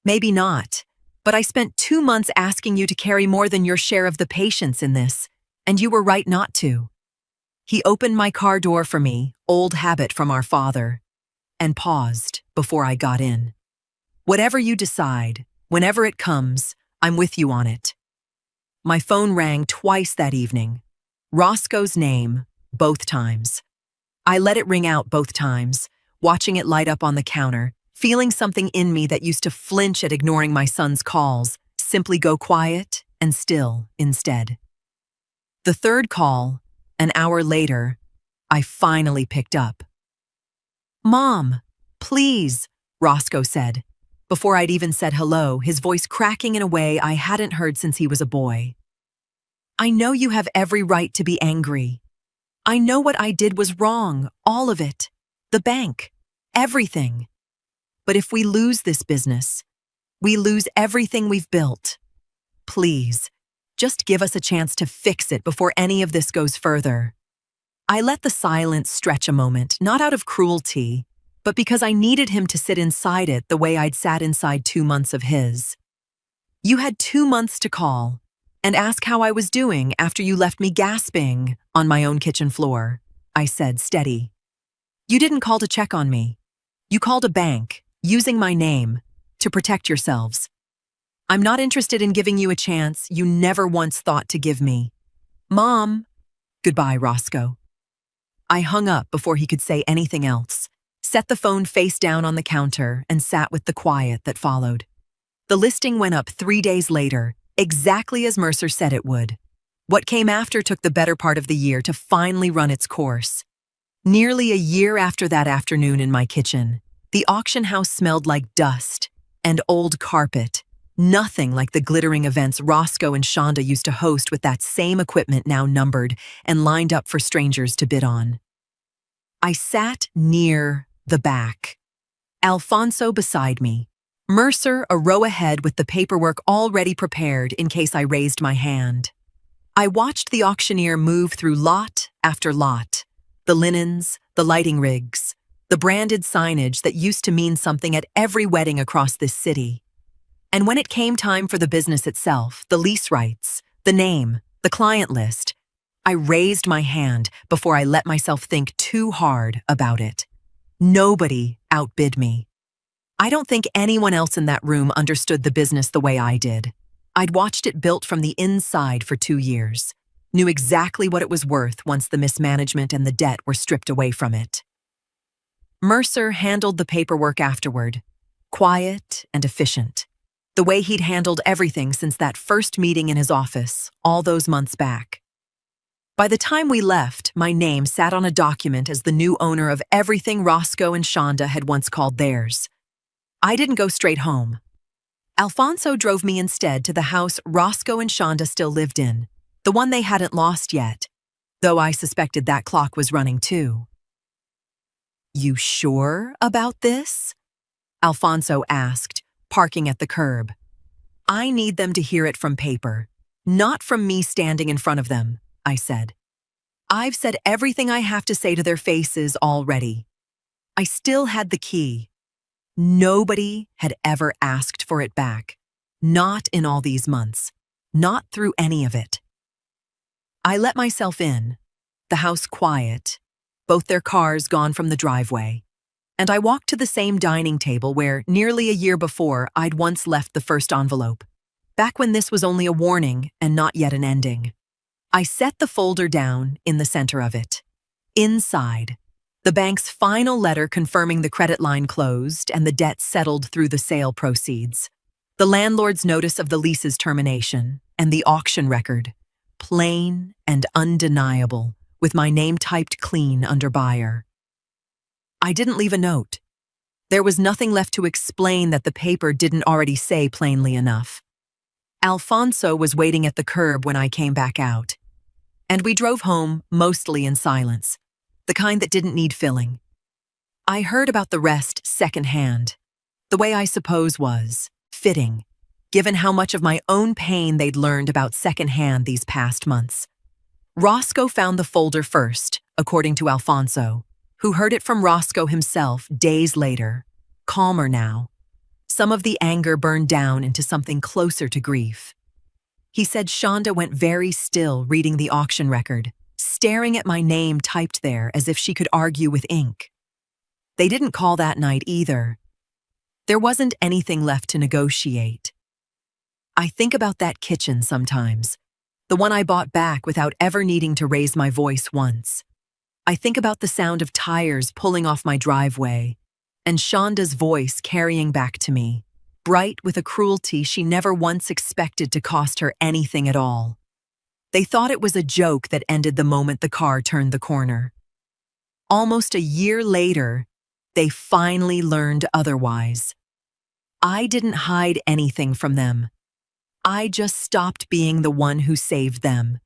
Maybe not, but I spent 2 months asking you to carry more than your share of the patience in this, and you were right not to. He opened my car door for me, old habit from our father, and paused before I got in. Whatever you decide, whenever it comes, I'm with you on it. My phone rang twice that evening. Roscoe's name, both times. I let it ring out both times, watching it light up on the counter, feeling something in me that used to flinch at ignoring my son's calls, simply go quiet and still instead. The third call, an hour later, I finally picked up. Mom, please, Roscoe said. Before I'd even said hello, his voice cracking in a way I hadn't heard since he was a boy. I know you have every right to be angry. I know what I did was wrong, all of it. The bank, everything. But if we lose this business, we lose everything we've built. Please, just give us a chance to fix it before any of this goes further. I let the silence stretch a moment, not out of cruelty, but because I needed him to sit inside it the way I'd sat inside 2 months of his. You had 2 months to call and ask how I was doing after you left me gasping on my own kitchen floor, I said, steady. You didn't call to check on me. You called a bank, using my name, to protect yourselves. I'm not interested in giving you a chance you never once thought to give me. Mom. Goodbye, Roscoe. I hung up before he could say anything else, set the phone face down on the counter, and sat with the quiet that followed. The listing went up 3 days later, exactly as Mercer said it would. What came after took the better part of the year to finally run its course. Nearly a year after that afternoon in my kitchen, the auction house smelled like dust and old carpet, nothing like the glittering events Roscoe and Shonda used to host with that same equipment now numbered and lined up for strangers to bid on. I sat near the back, Alfonso beside me, Mercer a row ahead with the paperwork already prepared in case I raised my hand. I watched the auctioneer move through lot after lot, the linens, the lighting rigs, the branded signage that used to mean something at every wedding across this city. And when it came time for the business itself, the lease rights, the name, the client list, I raised my hand before I let myself think too hard about it. Nobody outbid me. I don't think anyone else in that room understood the business the way I did. I'd watched it built from the inside for 2 years, knew exactly what it was worth once the mismanagement and the debt were stripped away from it. Mercer handled the paperwork afterward, quiet and efficient, the way he'd handled everything since that first meeting in his office, all those months back. By the time we left, my name sat on a document as the new owner of everything Roscoe and Shonda had once called theirs. I didn't go straight home. Alfonso drove me instead to the house Roscoe and Shonda still lived in, the one they hadn't lost yet, though I suspected that clock was running too. "You sure about this?" Alfonso asked, parking at the curb. "I need them to hear it from paper, not from me standing in front of them," I said. "I've said everything I have to say to their faces already." I still had the key. Nobody had ever asked for it back. Not in all these months. Not through any of it. I let myself in, the house quiet, both their cars gone from the driveway, and I walked to the same dining table where, nearly a year before, I'd once left the first envelope, back when this was only a warning and not yet an ending. I set the folder down in the center of it. Inside, the bank's final letter confirming the credit line closed and the debt settled through the sale proceeds, the landlord's notice of the lease's termination, and the auction record, plain and undeniable, with my name typed clean under buyer. I didn't leave a note. There was nothing left to explain that the paper didn't already say plainly enough. Alfonso was waiting at the curb when I came back out, and we drove home mostly in silence, the kind that didn't need filling. I heard about the rest secondhand, the way I suppose was fitting, given how much of my own pain they'd learned about secondhand these past months. Roscoe found the folder first, according to Alfonso, who heard it from Roscoe himself days later, calmer now. Some of the anger burned down into something closer to grief. He said Shonda went very still reading the auction record, staring at my name typed there as if she could argue with ink. They didn't call that night either. There wasn't anything left to negotiate. I think about that kitchen sometimes, the one I bought back without ever needing to raise my voice once. I think about the sound of tires pulling off my driveway, and Shonda's voice carrying back to me, bright with a cruelty she never once expected to cost her anything at all. They thought it was a joke that ended the moment the car turned the corner. Almost a year later, they finally learned otherwise. I didn't hide anything from them. I just stopped being the one who saved them.